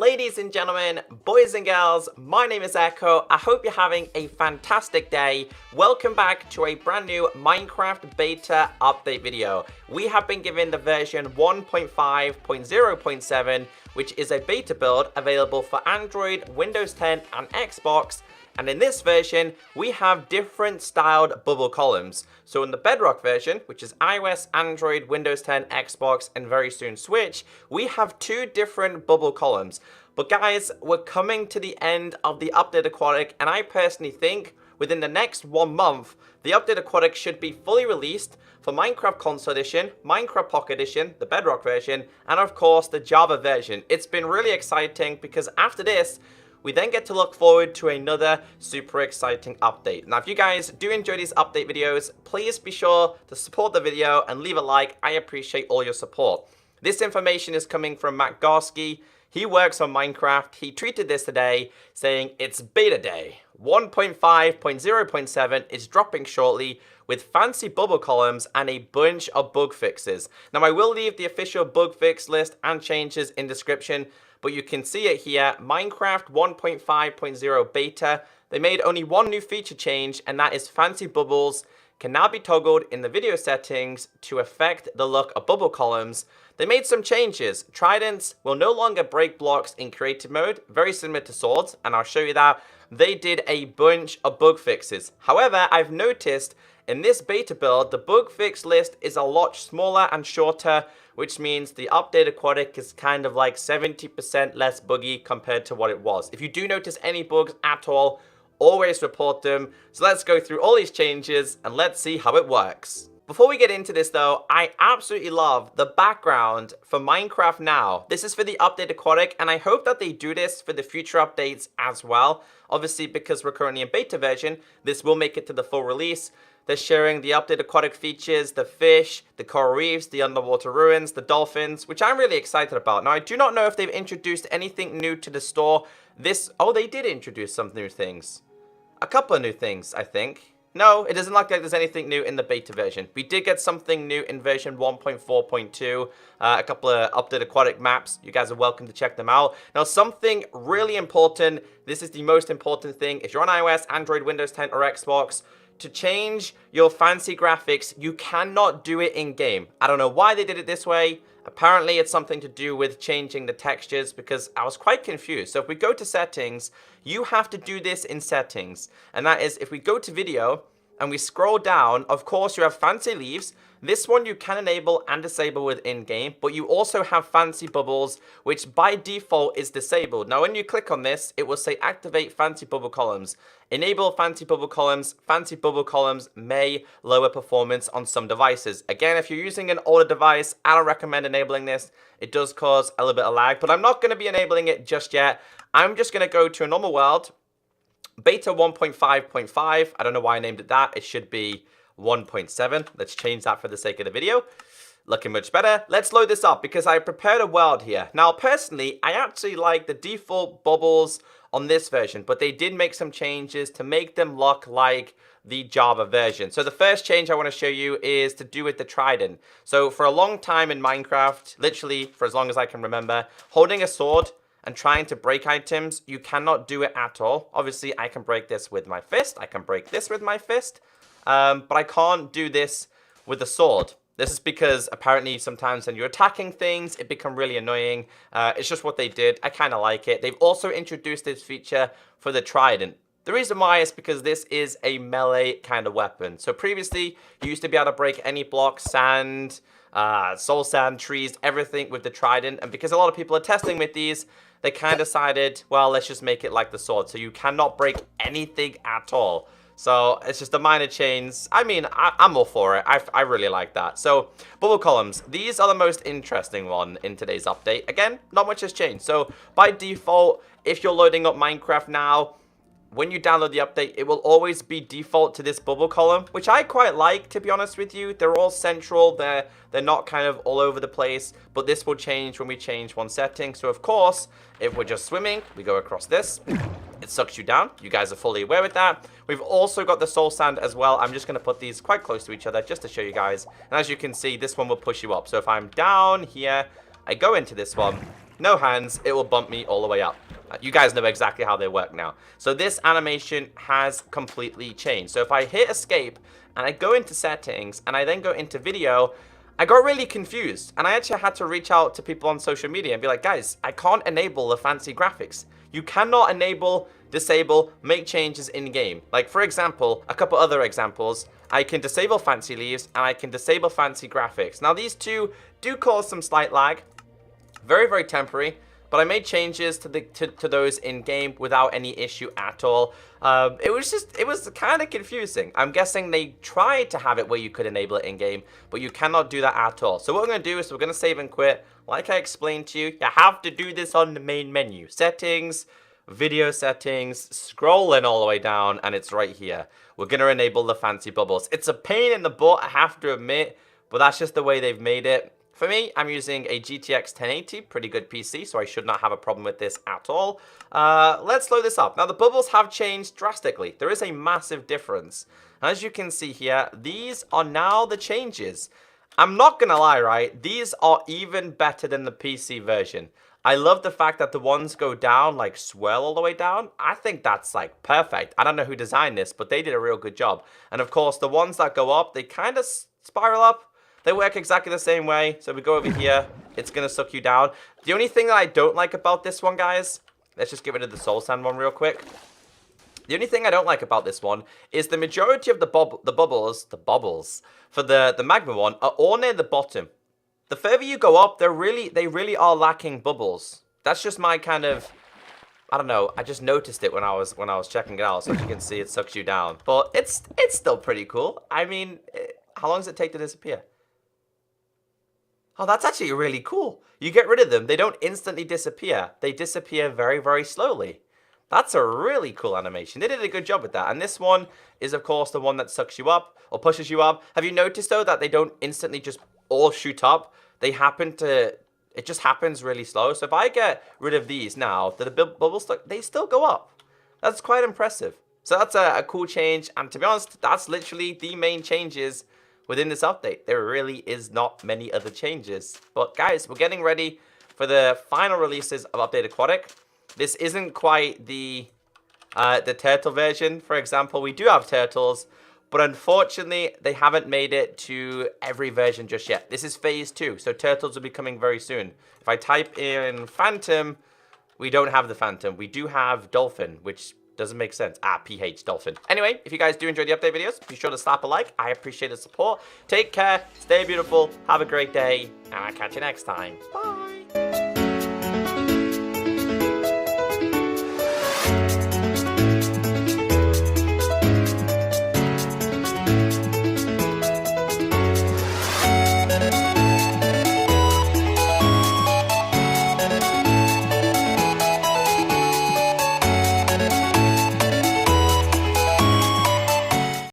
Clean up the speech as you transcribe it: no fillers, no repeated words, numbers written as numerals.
Ladies and gentlemen, boys and girls, my name is Echo. I hope you're having a fantastic day. Welcome back to a brand new Minecraft beta update video. We have been given the version 1.5.0.7, which is a beta build available for Android, Windows 10 and Xbox. And in this version, we have different styled bubble columns. So in the Bedrock version, which is iOS, Android, Windows 10, Xbox, and very soon Switch, we have two different bubble columns. But guys, we're coming to the end of the update Aquatic, and I personally think within the next 1 month, the update Aquatic should be fully released for Minecraft Console Edition, Minecraft Pocket Edition, the Bedrock version, and of course the Java version. It's been really exciting because after this, we then get to look forward to another super exciting update. Now, if you guys do enjoy these update videos, please be sure to support the video and leave a like. I appreciate all your support. This information is coming from Matt Garski. He works on Minecraft. He tweeted this today saying it's beta day. 1.5.0.7 is dropping shortly with fancy bubble columns and a bunch of bug fixes. Now, I will leave the official bug fix list and changes in description, but you can see it here, Minecraft 1.5.0 beta. They made only one new feature change, and that is fancy bubbles can now be toggled in the video settings to affect the look of bubble columns. They made some changes. Tridents will no longer break blocks in creative mode, very similar to swords, and I'll show you that. They did a bunch of bug fixes. However, I've noticed in this beta build, the bug fix list is a lot smaller and shorter, which means the update Aquatic is kind of like 70% less buggy compared to what it was. If you do notice any bugs at all, always report them. So let's go through all these changes and let's see how it works. Before we get into this though, I absolutely love the background for Minecraft Now. This is for the update Aquatic, and I hope that they do this for the future updates as well. Obviously, because we're currently in beta version, this will make it to the full release. They're sharing the update Aquatic features, the fish, the coral reefs, the underwater ruins, the dolphins, which I'm really excited about. Now, I do not know if they've introduced anything new to the store. Oh, they did introduce some new things. A couple of new things, I think. No, it doesn't look like there's anything new in the beta version. We did get something new in version 1.4.2, a couple of update Aquatic maps. You guys are welcome to check them out. Now, something really important, this is the most important thing. If you're on iOS, Android, Windows 10, or Xbox, to change your fancy graphics, you cannot do it in-game. I don't know why they did it this way. Apparently, it's something to do with changing the textures because I was quite confused. So if we go to settings, you have to do this in settings. And that is, if we go to video and we scroll down, of course, you have fancy leaves. This one you can enable and disable with in-game, but you also have fancy bubbles, which by default is disabled. Now, when you click on this, it will say activate fancy bubble columns. Enable fancy bubble columns. Fancy bubble columns may lower performance on some devices. Again, if you're using an older device, I don't recommend enabling this. It does cause a little bit of lag, but I'm not going to be enabling it just yet. I'm just going to go to a normal world. Beta 1.5.5. I don't know why I named it that. It should be 1.7. Let's change that for the sake of the video. Looking much better. Let's load this up because I prepared a world here. Now, personally, I actually like the default bubbles on this version, but they did make some changes to make them look like the Java version. So the first change I want to show you is to do with the Trident. So for a long time in Minecraft, literally for as long as I can remember, holding a sword and trying to break items, you cannot do it at all. Obviously, I can break this with my fist. I can break this with my fist. But I can't do this with a sword. This is because apparently sometimes when you're attacking things, it becomes really annoying. It's just what they did. I kind of like it. They've also introduced this feature for the Trident. The reason why is because this is a melee kind of weapon. So previously, you used to be able to break any block, sand, soul sand, trees, everything with the Trident. And because a lot of people are testing with these, they kind of decided, well, let's just make it like the sword. So you cannot break anything at all. So it's just a minor change. I mean, I'm all for it. I really like that. So bubble columns. These are the most interesting one in today's update. Again, not much has changed. So by default, if you're loading up Minecraft Now, when you download the update, it will always be default to this bubble column, which I quite like, to be honest with you. They're all central. They're not kind of all over the place, but this will change when we change one setting. So of course, if we're just swimming, we go across this. It sucks you down. You guys are fully aware with that. We've also got the soul sand as well. I'm just going to put these quite close to each other just to show you guys. And as you can see, this one will push you up. So if I'm down here, I go into this one. no hands, it will bump me all the way up. You guys know exactly how they work now. So this animation has completely changed. So if I hit escape and I go into settings and I then go into video, I got really confused. And I actually had to reach out to people on social media and be like, guys, I can't enable the fancy graphics. You cannot enable, disable, make changes in game. Like for example, a couple other examples, I can disable fancy leaves and I can disable fancy graphics. Now these two do cause some slight lag, very, very temporary, but I made changes to those in game without any issue at all. It was kind of confusing. I'm guessing they tried to have it where you could enable it in game, but you cannot do that at all. So what we're going to do is we're going to save and quit. Like I explained to you, you have to do this on the main menu. Settings, video settings, scrolling all the way down, and it's right here. We're going to enable the fancy bubbles. It's a pain in the butt, I have to admit, but that's just the way they've made it. For me, I'm using a GTX 1080, pretty good PC, so I should not have a problem with this at all. Let's load this up. Now, the bubbles have changed drastically. There is a massive difference. As you can see here, these are now the changes. I'm not going to lie, right? These are even better than the PC version. I love the fact that the ones go down, like swell all the way down. I think that's like perfect. I don't know who designed this, but they did a real good job. And of course, the ones that go up, they kind of spiral up. They work exactly the same way. So we go over here, it's going to suck you down. The only thing that I don't like about this one, guys, let's just get rid of the soul sand one real quick. The only thing I don't like about this one is the majority of the bubbles for the magma one are all near the bottom. The further you go up, they really are lacking bubbles. That's just my kind of, I don't know, I just noticed it when I was checking it out. So as you can see, it sucks you down. But it's still pretty cool. I mean, how long does it take to disappear? Oh, that's actually really cool. You get rid of them, they don't instantly disappear. They disappear very, very slowly. That's a really cool animation. They did a good job with that. And this one is, of course, the one that sucks you up or pushes you up. Have you noticed, though, that they don't instantly just all shoot up? They happen to, it just happens really slow. So if I get rid of these now, the bubbles, they still go up. That's quite impressive. So that's a cool change. And to be honest, that's literally the main changes within this update. There really is not many other changes. But guys, we're getting ready for the final releases of Update Aquatic. This isn't quite the turtle version. For example, we do have turtles, but unfortunately, they haven't made it to every version just yet. This is phase 2, so turtles will be coming very soon. If I type in Phantom, we don't have the Phantom. We do have Dolphin, which doesn't make sense. PH Dolphin. Anyway, if you guys do enjoy the update videos, be sure to slap a like. I appreciate the support. Take care, stay beautiful, have a great day, and I'll catch you next time. Bye.